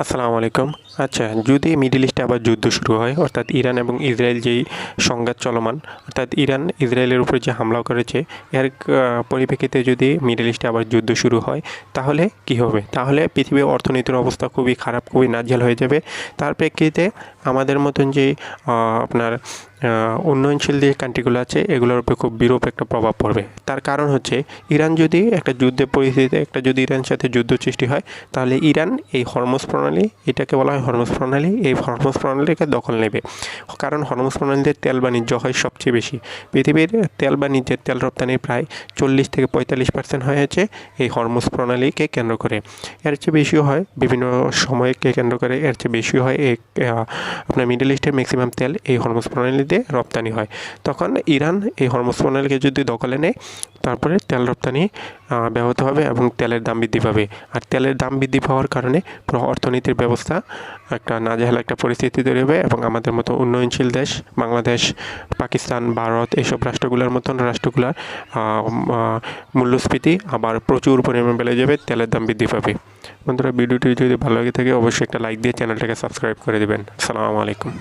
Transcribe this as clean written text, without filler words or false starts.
আসসালামু আলাইকুম। আচ্ছা, যদি মিডল ইস্টে আবার যুদ্ধ শুরু হয়, অর্থাৎ ইরান এবং ইসরায়েল যেই সংঘাত চলমান, অর্থাৎ ইরান ইসরায়েলের উপরে যে হামলা করেছে, এর পরিপ্রেক্ষিতে যদি মিডল ইস্টে আবার যুদ্ধ শুরু হয়, তাহলে কি হবে? তাহলে পৃথিবীর অর্থনীতির অবস্থা খুবই খারাপ, খুবই নাজেহাল হয়ে যাবে। তার প্রেক্ষিতে আমাদের মতন যে আপনার উন্নয়নশীল যে কান্ট্রিগুলো আছে, এগুলোর উপরে খুব বিরূপ একটা প্রভাব পড়বে। তার কারণ হচ্ছে, ইরান যদি একটা যুদ্ধের পরিস্থিতিতে যদি ইরানের সাথে যুদ্ধ সৃষ্টি হয়, তাহলে ইরান এই হরমুজ প্রণালী, এটাকে বলা হয় হরমুজ প্রণালী, এই হরমুজ প্রণালীকে দখল নেবে। কারণ হরমুজ প্রণালীতে তেল বাণিজ্য হয় সবচেয়ে বেশি। পৃথিবীর তেল বাণিজ্যের, তেল রপ্তানির প্রায় 40-45% হয়েছে এই হরমুজ প্রণালীকে কেন্দ্র করে। এর চেয়ে বেশিও হয় বিভিন্ন সময়কে কেন্দ্র করে, এর চেয়ে বেশিও হয় এই আপনার মিডল ইস্টের ম্যাক্সিমাম তেল এই হরমুজ প্রণালীতে রপ্তানি হয়। তখন ইরান এই হরমুজ প্রণালীকে যদি দখলে নেয়, তারপরে তেল রপ্তানি ব্যাহত হবে এবং তেলের দাম বৃদ্ধি পাবে। আর তেলের দাম বৃদ্ধি পাওয়ার কারণে পুরো অর্থনীতির ব্যবস্থা একটা নাজেহাল একটা পরিস্থিতি তৈরি হবে এবং আমাদের মতো উন্নয়নশীল দেশ, বাংলাদেশ, পাকিস্তান, ভারত, এইসব রাষ্ট্রগুলোর মতন রাষ্ট্রগুলোর মূল্যস্ফীতি আবার প্রচুর পরিমাণে বেড়ে যাবে, তেলের দাম বৃদ্ধি পাবে। বন্ধুরা, ভিডিওটি যদি ভালো লাগে থাকে অবশ্যই একটা লাইক দিয়ে চ্যানেলটাকে সাবস্ক্রাইব করে দেবেন। আসসালামু আলাইকুম।